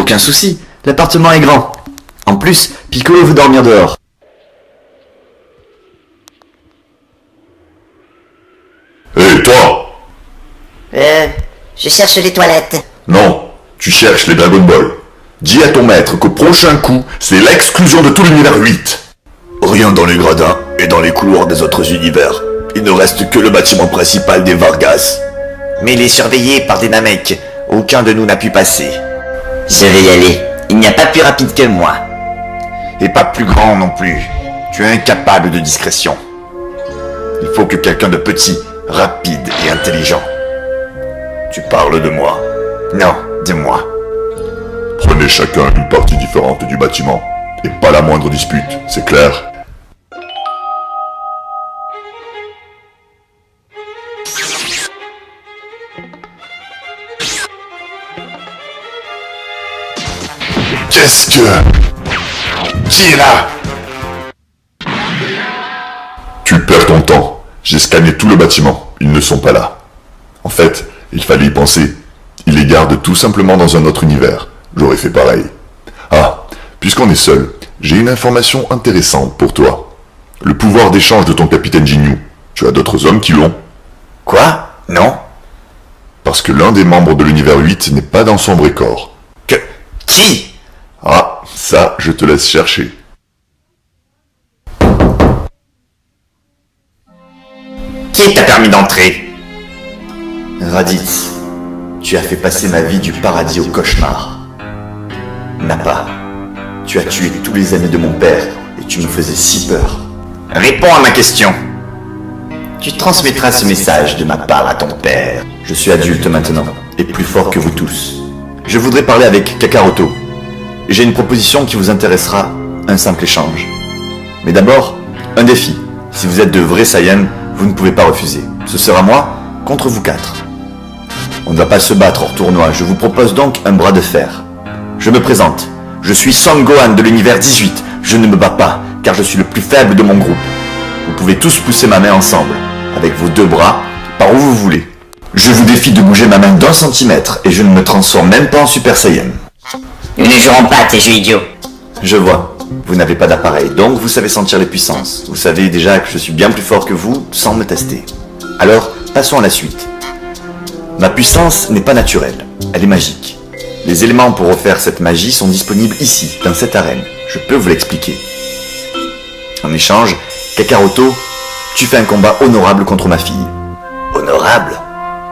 Aucun souci, l'appartement est grand. En plus, Piccolo veut dormir dehors. Hé, toi! Je cherche les toilettes. Non, tu cherches les Dragon Ball. Dis à ton maître qu'au prochain coup, c'est l'exclusion de tout l'univers 8. Rien dans les gradins et dans les couloirs des autres univers. Il ne reste que le bâtiment principal des Vargas. Mais il est surveillé par des Namek. Aucun de nous n'a pu passer. Je vais y aller. Il n'y a pas plus rapide que moi. Et pas plus grand non plus. Tu es incapable de discrétion. Il faut que quelqu'un de petit, rapide et intelligent. Tu parles de moi. Non, de moi. Prenez chacun une partie différente du bâtiment. Et pas la moindre dispute, c'est clair? Qu'est-ce que... Qui est là? Tu perds ton temps. J'ai scanné tout le bâtiment. Ils ne sont pas là. En fait, il fallait y penser. Ils les gardent tout simplement dans un autre univers. J'aurais fait pareil. Ah, puisqu'on est seul, j'ai une information intéressante pour toi. Le pouvoir d'échange de ton capitaine Ginyu. Tu as d'autres hommes qui l'ont. Quoi? Non? Parce que l'un des membres de l'univers 8 n'est pas dans son vrai corps. Que... Qui? Ah, ça, je te laisse chercher. Qui t'a permis d'entrer? Raditz, tu as fait passer ma vie du paradis au cauchemar. Nappa, tu as tué tous les amis de mon père et tu me faisais si peur. Réponds à ma question. Tu transmettras ce message de ma part à ton père. Je suis adulte maintenant et plus fort que vous tous. Je voudrais parler avec Kakaroto. J'ai une proposition qui vous intéressera, un simple échange. Mais d'abord, un défi. Si vous êtes de vrais Saiyans, vous ne pouvez pas refuser. Ce sera moi contre vous quatre. On ne va pas se battre hors tournoi, je vous propose donc un bras de fer. Je me présente. Je suis Son Gohan de l'univers 18. Je ne me bats pas, car je suis le plus faible de mon groupe. Vous pouvez tous pousser ma main ensemble, avec vos deux bras, par où vous voulez. Je vous défie de bouger ma main d'1 centimètre, et je ne me transforme même pas en Super Saiyan. Nous ne jouerons pas à tes jeux idiots. Je vois. Vous n'avez pas d'appareil, donc vous savez sentir les puissances. Vous savez déjà que je suis bien plus fort que vous, sans me tester. Alors, passons à la suite. Ma puissance n'est pas naturelle, elle est magique. Les éléments pour refaire cette magie sont disponibles ici, dans cette arène. Je peux vous l'expliquer. En échange, Kakaroto, tu fais un combat honorable contre ma fille. Honorable?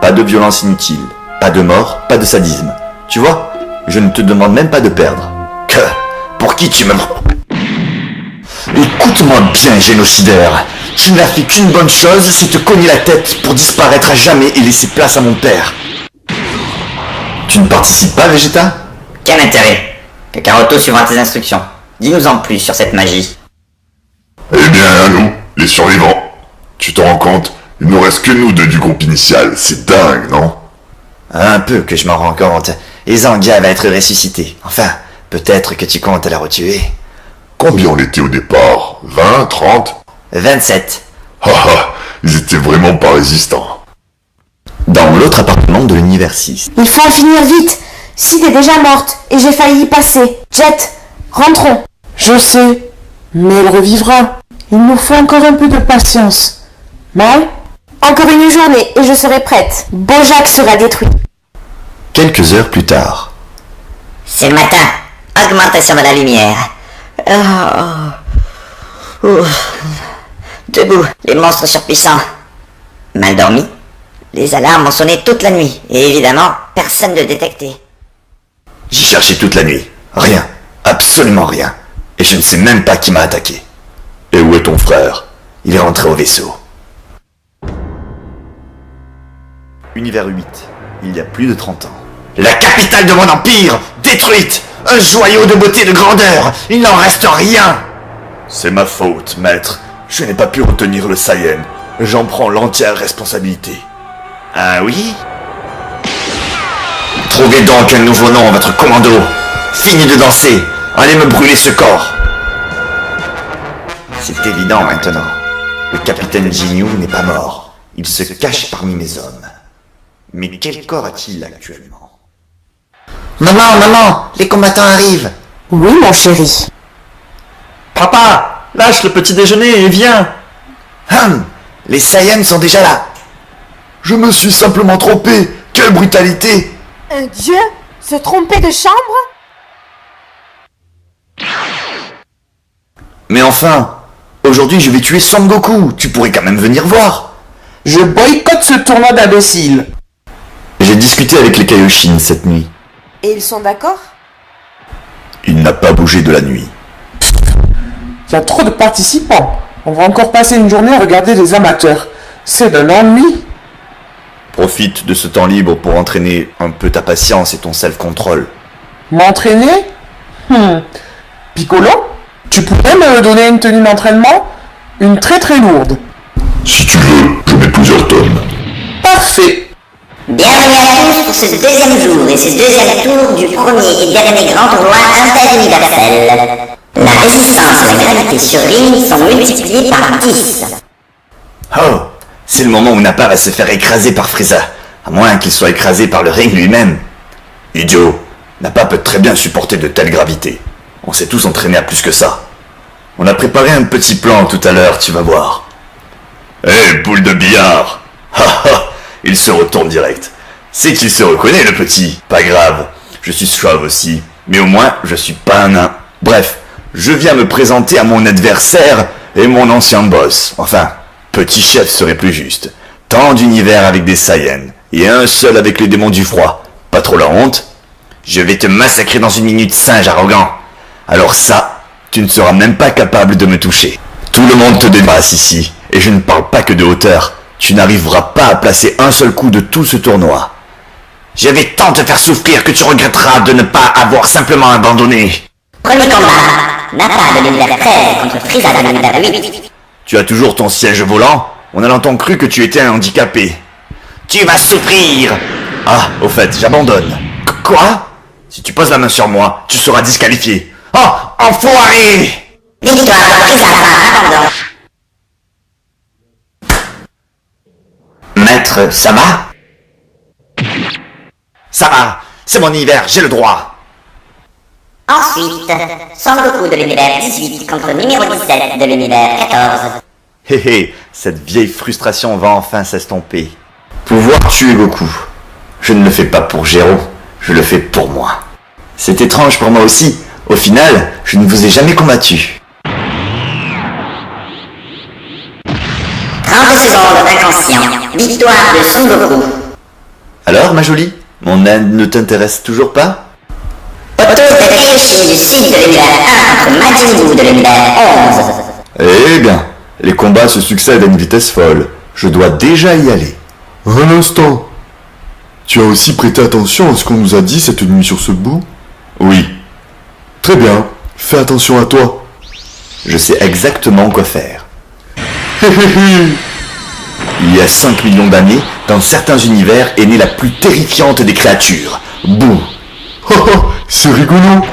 Pas de violence inutile, pas de mort, pas de sadisme. Tu vois, je ne te demande même pas de perdre. Que? Pour qui tu me... Écoute-moi bien, génocidaire. Tu n'as fait qu'une bonne chose, c'est te cogner la tête pour disparaître à jamais et laisser place à mon père. Tu ne participes pas, Vegeta? Quel intérêt? Kakaroto suivra tes instructions. Dis-nous en plus sur cette magie. Eh bien, à nous, les survivants. Tu te rends compte? Il ne nous reste que nous deux du groupe initial. C'est dingue, non? Un peu que je m'en rends compte. Et Zangia va être ressuscité. Enfin, peut-être que tu comptes la retuer. Combien on était au départ? 20, 30? 27. Haha, ils étaient vraiment pas résistants. Dans l'autre appartement de l'univers 6. Il faut en finir vite. Sid est déjà morte et j'ai failli y passer. Jet, rentrons. Je sais, mais elle revivra. Il nous faut encore un peu de patience. Mal? Encore une journée et je serai prête. Bojack sera détruit. Quelques heures plus tard. C'est le matin. Augmentation de la lumière. Debout, les monstres surpuissants. Mal dormi? Les alarmes ont sonné toute la nuit, et évidemment, personne ne détecté. J'ai cherché toute la nuit. Rien. Absolument rien. Et je ne sais même pas qui m'a attaqué. Et où est ton frère? Il est rentré au vaisseau. Univers 8. Il y a plus de 30 ans. La capitale de mon empire, détruite. Un joyau de beauté et de grandeur. Il n'en reste rien. C'est ma faute, maître. Je n'ai pas pu retenir le Saiyan. J'en prends l'entière responsabilité. Ah oui? Trouvez donc un nouveau nom à votre commando. Fini de danser. Allez me brûler ce corps. C'est évident maintenant. Le capitaine Ginyu n'est pas mort. Il se cache parmi mes hommes. Mais quel corps a-t-il actuellement? Maman, maman, les combattants arrivent. Oui, mon chéri. Papa, lâche le petit déjeuner et viens. Les Saiyans sont déjà là. Je me suis simplement trompé. Quelle brutalité! Un dieu? Se tromper de chambre? Mais enfin, aujourd'hui je vais tuer Son Goku. Tu pourrais quand même venir voir. Je boycotte ce tournoi d'imbéciles. J'ai discuté avec les Kaioshin cette nuit. Et ils sont d'accord? Il n'a pas bougé de la nuit. Il y a trop de participants. On va encore passer une journée à regarder les amateurs. C'est de l'ennui. Profite de ce temps libre pour entraîner un peu ta patience et ton self-control. M'entraîner? Piccolo? Tu pourrais me donner une tenue d'entraînement? Une très très lourde. Si tu veux, je mets plusieurs tonnes. Parfait. Bienvenue à tous pour ce deuxième jour et ce deuxième tour du premier et dernier grand tournoi interuniversel. La résistance et la gravité sur ring sont multipliées par 10. Oh, c'est le moment où Nappa va se faire écraser par Frieza. À moins qu'il soit écrasé par le ring lui-même. Idiot, Nappa peut très bien supporter de telles gravités. On s'est tous entraînés à plus que ça. On a préparé un petit plan tout à l'heure, tu vas voir. Hé, boule de billard. Il se retourne direct. C'est qu'il se reconnaît, le petit. Pas grave, je suis chauve aussi. Mais au moins, je suis pas un nain. Bref, je viens me présenter à mon adversaire et mon ancien boss. Enfin, petit chef serait plus juste. Tant d'univers avec des Saiyans, et un seul avec les démons du froid. Pas trop la honte? Je vais te massacrer dans une minute, singe arrogant. Alors ça, tu ne seras même pas capable de me toucher. Tout le monde te dépasse ici, et je ne parle pas que de hauteur. Tu n'arriveras pas à placer un seul coup de tout ce tournoi. Je vais tant te faire souffrir que tu regretteras de ne pas avoir simplement abandonné. Premier combat, Nappa de l'univers 13 contre Frieza de l'univers 8. Tu as toujours ton siège volant? On a longtemps cru que tu étais un handicapé. Tu vas souffrir! Ah, au fait, j'abandonne. Quoi? Si tu poses la main sur moi, tu seras disqualifié. Oh, enfoiré! Victoire de Frieza par abandon. Maître, ça va? Ça va, c'est mon univers, j'ai le droit. Ensuite, Son Goku de l'univers 18 contre numéro 17 de l'univers 14. Hé hé, cette vieille frustration va enfin s'estomper. Pouvoir tuer Goku. Je ne le fais pas pour Gero, je le fais pour moi. C'est étrange pour moi aussi. Au final, je ne vous ai jamais combattu. 30 secondes d'inconscient. Victoire de Son Goku. Alors, ma jolie, mon aide ne t'intéresse toujours pas? Otto de Kaioshin du sud de l'univers 1 contre Majin Buu de l'univers 11. Eh bien, les combats se succèdent à une vitesse folle. Je dois déjà y aller. Un instant. Tu as aussi prêté attention à ce qu'on nous a dit cette nuit sur ce bout? Oui, Très bien. Fais attention à toi. je sais exactement quoi faire. Il y a 5 millions d'années, dans certains univers est née la plus terrifiante des créatures, Boo. C'est rigolo.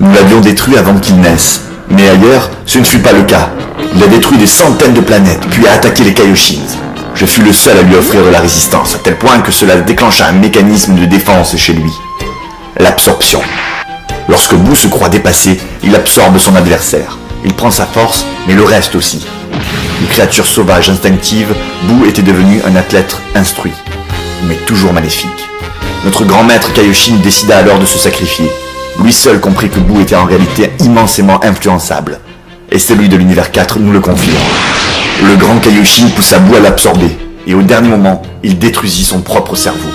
Nous l'avions détruit avant qu'il naisse. Mais ailleurs, ce ne fut pas le cas. Il a détruit des centaines de planètes, puis a attaqué les Kaioshins. Je fus le seul à lui offrir de la résistance, à tel point que cela déclencha un mécanisme de défense chez lui. L'absorption. Lorsque Boo se croit dépassé, il absorbe son adversaire. Il prend sa force, mais le reste aussi. Une créature sauvage instinctive, Boo était devenu un athlète instruit, mais toujours maléfique. Notre grand maître Kaioshin décida alors de se sacrifier. Lui seul comprit que Boo était en réalité immensément influençable. Et celui de l'univers 4 nous le confirme. Le grand Kaioshin poussa Boo à l'absorber, et au dernier moment, il détruisit son propre cerveau.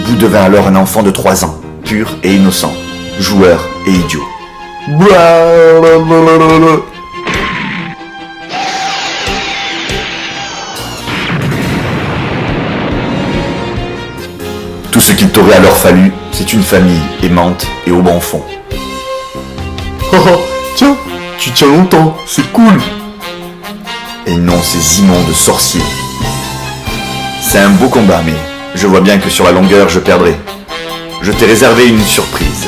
Boo devint alors un enfant de 3 ans, pur et innocent, joueur et idiot. Tout ce qu'il t'aurait alors fallu, c'est une famille aimante et au bon fond. Tiens, tu tiens longtemps, c'est cool. Et non ces immondes sorciers. C'est un beau combat, mais je vois bien que sur la longueur, je perdrai. Je t'ai réservé une surprise.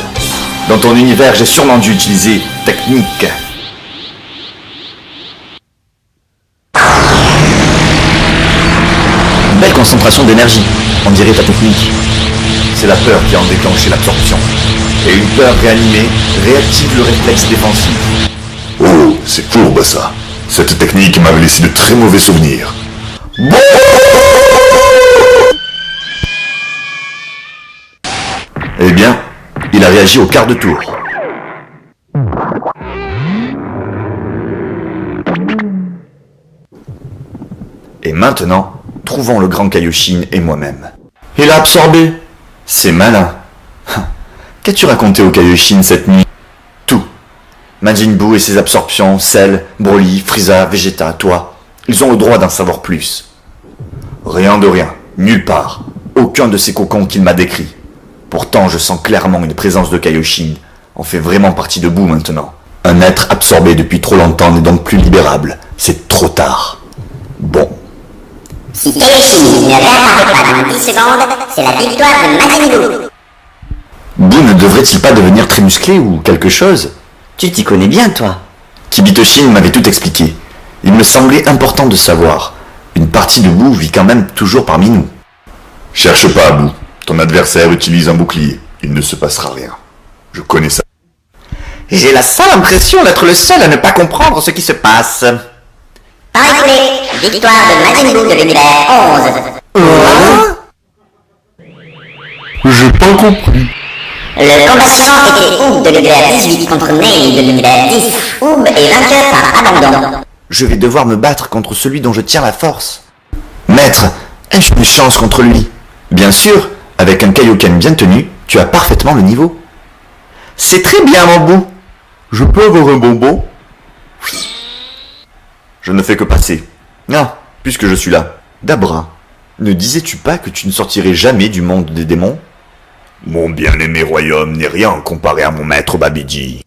Dans ton univers, j'ai sûrement dû utiliser technique. Belle consommation d'énergie, on dirait ta technique. C'est la peur qui a déclenché l'absorption. Et une peur réanimée réactive le réflexe défensif. Oh, c'est courbe ça. Cette technique m'avait laissé de très mauvais souvenirs. Eh bien, il a réagi au quart de tour. Et maintenant, trouvons le grand Kaioshin et moi-même. Il a absorbé. C'est malin. Qu'as-tu raconté au Kaioshin cette nuit? Tout. Majin Buu et ses absorptions, Cell, Broly, Frieza, Vegeta, toi. Ils ont le droit d'en savoir plus. Rien de rien, nulle part. Aucun de ces cocons qu'il m'a décrits. Pourtant, je sens clairement une présence de Kaioshin. On fait vraiment partie de Buu maintenant. Un être absorbé depuis trop longtemps n'est donc plus libérable. C'est trop tard. Bon. Si Kaioshin ne réapparaît pas dans 10 secondes, c'est la victoire de Majin Buu. Buu ne devrait-il pas devenir très musclé ou quelque chose? Tu t'y connais bien, toi. Kibitoshin m'avait tout expliqué. Il me semblait important de savoir. Une partie de Buu vit quand même toujours parmi nous. Cherche pas, Bou. Ton adversaire utilise un bouclier. Il ne se passera rien. Je connais ça. J'ai la sale impression d'être le seul à ne pas comprendre ce qui se passe. Temps écoulé, victoire de Majin Buu de l'univers 11. J'ai pas compris. Le combat suivant était Oob de l'univers 18 contre Nail de l'univers 10. Oob est vainqueur par abandon. Je vais devoir me battre contre celui dont je tiens la force. Maître, ai-je une chance contre lui? Bien sûr, avec un Kaioken bien tenu, tu as parfaitement le niveau. C'est très bien, mon Bou. Je peux avoir un bonbon? Oui. Je ne fais que passer. Ah, puisque je suis là. Dabra, ne disais-tu pas que tu ne sortirais jamais du monde des démons? Mon bien-aimé royaume n'est rien comparé à mon maître Babidi.